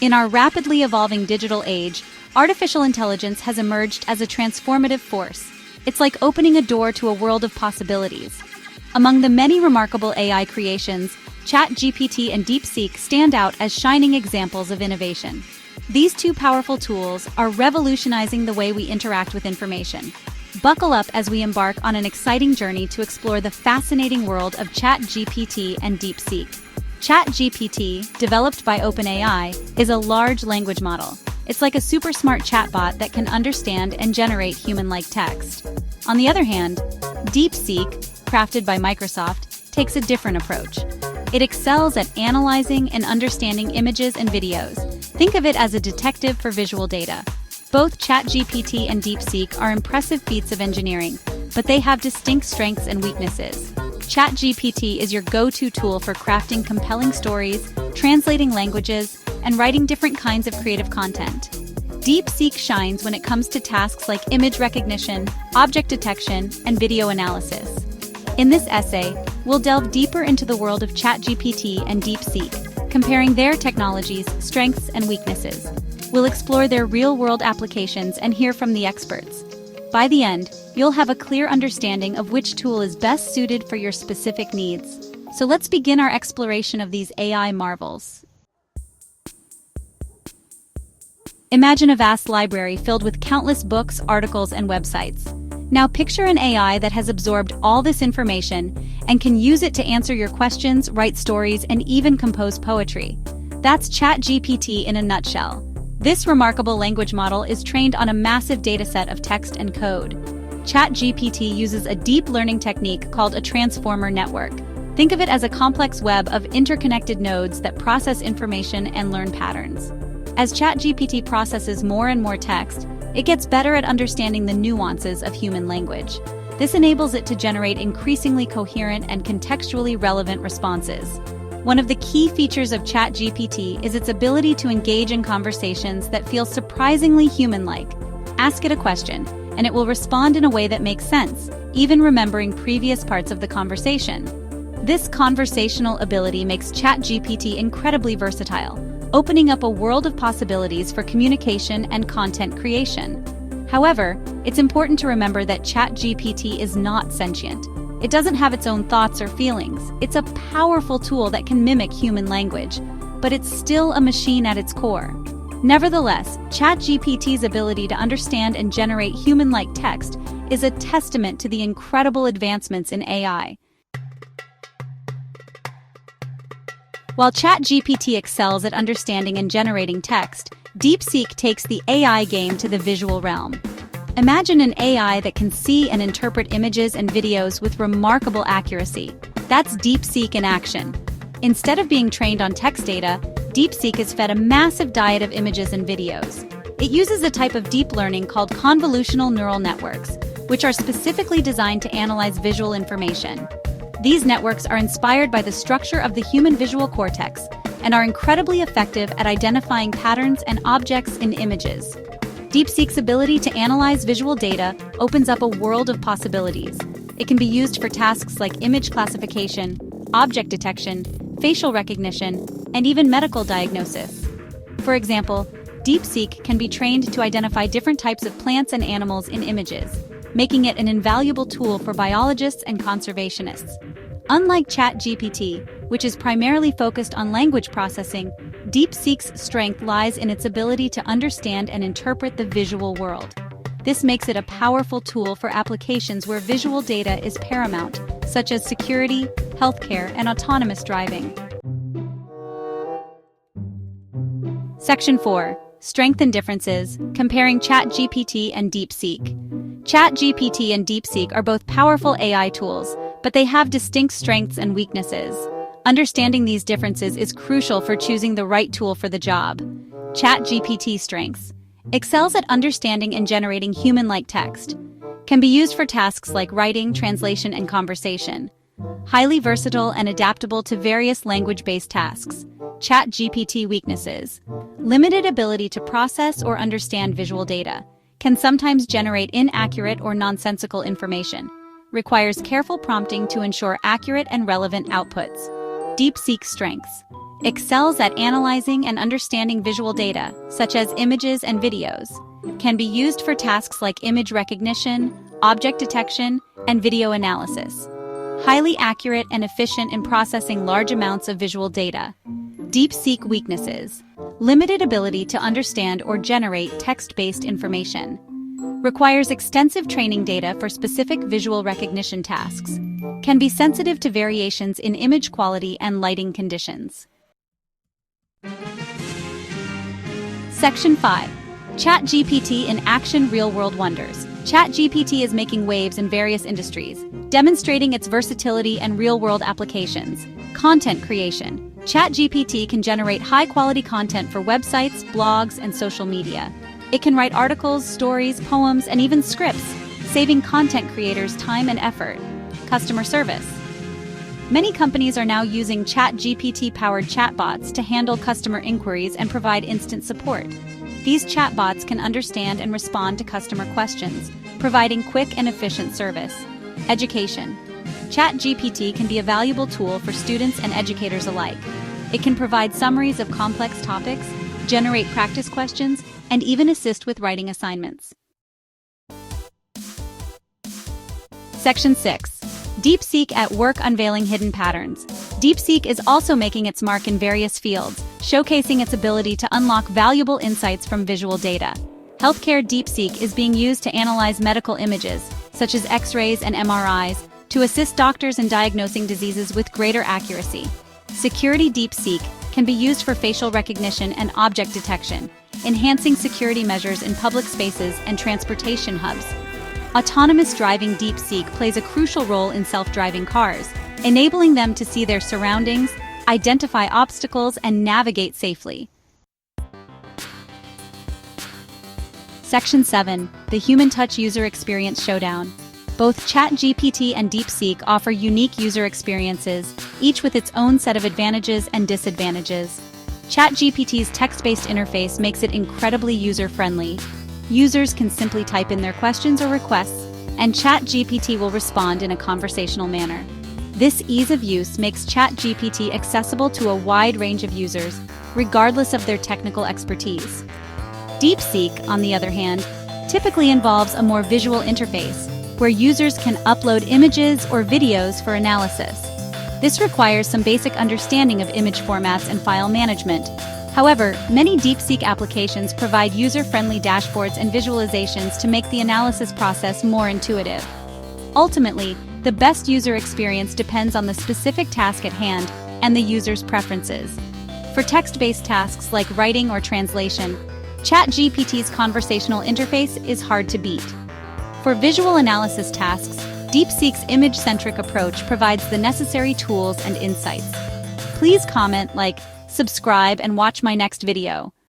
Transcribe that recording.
In our rapidly evolving digital age, artificial intelligence has emerged as a transformative force. It's like opening a door to a world of possibilities. Among the many remarkable AI creations, ChatGPT and Deepseek stand out as shining examples of innovation. These two powerful tools are revolutionizing the way we interact with information. Buckle up as we embark on an exciting journey to explore the fascinating world of ChatGPT and Deepseek. ChatGPT, developed by OpenAI, is a large language model. It's like a super smart chatbot that can understand and generate human-like text. On the other hand, Deepseek, crafted by Microsoft, takes a different approach. It excels at analyzing and understanding images and videos. Think of it as a detective for visual data. Both ChatGPT and Deepseek are impressive feats of engineering, but they have distinct strengths and weaknesses. ChatGPT is your go-to tool for crafting compelling stories, translating languages, and writing different kinds of creative content. Deepseek shines when it comes to tasks like image recognition, object detection, and video analysis. In this essay, we'll delve deeper into the world of ChatGPT and Deepseek, comparing their technologies, strengths, and weaknesses. We'll explore their real-world applications and hear from the experts. By the end, you'll have a clear understanding of which tool is best suited for your specific needs. So let's begin our exploration of these AI marvels. Imagine a vast library filled with countless books, articles, and websites. Now picture an AI that has absorbed all this information and can use it to answer your questions, write stories, and even compose poetry. That's ChatGPT in a nutshell. This remarkable language model is trained on a massive dataset of text and code. ChatGPT uses a deep learning technique called a transformer network. Think of it as a complex web of interconnected nodes that process information and learn patterns. As ChatGPT processes more and more text, it gets better at understanding the nuances of human language. This enables it to generate increasingly coherent and contextually relevant responses. One of the key features of ChatGPT is its ability to engage in conversations that feel surprisingly human-like. Ask it a question, and it will respond in a way that makes sense, even remembering previous parts of the conversation. This conversational ability makes ChatGPT incredibly versatile, opening up a world of possibilities for communication and content creation. However, it's important to remember that ChatGPT is not sentient. It doesn't have its own thoughts or feelings. It's a powerful tool that can mimic human language, but it's still a machine at its core. Nevertheless, ChatGPT's ability to understand and generate human-like text is a testament to the incredible advancements in AI. While ChatGPT excels at understanding and generating text, Deepseek takes the AI game to the visual realm. Imagine an AI that can see and interpret images and videos with remarkable accuracy. That's Deepseek in action. Instead of being trained on text data, Deepseek is fed a massive diet of images and videos. It uses a type of deep learning called convolutional neural networks, which are specifically designed to analyze visual information. These networks are inspired by the structure of the human visual cortex and are incredibly effective at identifying patterns and objects in images. Deepseek's ability to analyze visual data opens up a world of possibilities. It can be used for tasks like image classification, object detection, facial recognition, and even medical diagnosis. For example, Deepseek can be trained to identify different types of plants and animals in images, making it an invaluable tool for biologists and conservationists. Unlike ChatGPT, which is primarily focused on language processing, Deepseek's strength lies in its ability to understand and interpret the visual world. This makes it a powerful tool for applications where visual data is paramount, such as security, healthcare, and autonomous driving. Section 4. Strength and differences, comparing ChatGPT and Deepseek. ChatGPT and Deepseek are both powerful AI tools, but they have distinct strengths and weaknesses. Understanding these differences is crucial for choosing the right tool for the job. ChatGPT strengths. Excels at understanding and generating human-like text. Can be used for tasks like writing, translation, and conversation. Highly versatile and adaptable to various language-based tasks. ChatGPT weaknesses. Limited ability to process or understand visual data. Can sometimes generate inaccurate or nonsensical information. Requires careful prompting to ensure accurate and relevant outputs. Deepseek strengths. excels at analyzing and understanding visual data, such as images and videos, can be used for tasks like image recognition, object detection, and video analysis. Highly accurate and efficient in processing large amounts of visual data. Deepseek weaknesses: limited ability to understand or generate text-based information. Requires extensive training data for specific visual recognition tasks. Can be sensitive to variations in image quality and lighting conditions. Section 5. ChatGPT in action: real-world wonders. ChatGPT is making waves in various industries, demonstrating its versatility and real-world applications. Content creation. ChatGPT can generate high-quality content for websites, blogs, and social media. It can write articles, stories, poems, and even scripts, saving content creators time and effort. Customer service. Many companies are now using ChatGPT-powered chatbots to handle customer inquiries and provide instant support. These chatbots can understand and respond to customer questions, providing quick and efficient service. Education. ChatGPT can be a valuable tool for students and educators alike. It can provide summaries of complex topics, generate practice questions, and even assist with writing assignments. Section 6. Deepseek at work: unveiling hidden patterns. Deepseek is also making its mark in various fields, showcasing its ability to unlock valuable insights from visual data. Healthcare: Deepseek is being used to analyze medical images, such as X-rays and MRIs, to assist doctors in diagnosing diseases with greater accuracy. Security: Deepseek can be used for facial recognition and object detection, enhancing security measures in public spaces and transportation hubs. Autonomous driving: Deepseek plays a crucial role in self-driving cars, enabling them to see their surroundings, identify obstacles, and navigate safely. Section 7. The Human Touch User Experience Showdown. Both ChatGPT and Deepseek offer unique user experiences, each with its own set of advantages and disadvantages. ChatGPT's text-based interface makes it incredibly user-friendly. Users can simply type in their questions or requests, and ChatGPT will respond in a conversational manner. This ease of use makes ChatGPT accessible to a wide range of users, regardless of their technical expertise. Deepseek, on the other hand, typically involves a more visual interface, where users can upload images or videos for analysis. This requires some basic understanding of image formats and file management. However, many Deepseek applications provide user-friendly dashboards and visualizations to make the analysis process more intuitive. Ultimately, the best user experience depends on the specific task at hand and the user's preferences. For text-based tasks like writing or translation, ChatGPT's conversational interface is hard to beat. For visual analysis tasks, Deepseek's image-centric approach provides the necessary tools and insights. Please comment, like, subscribe, and watch my next video.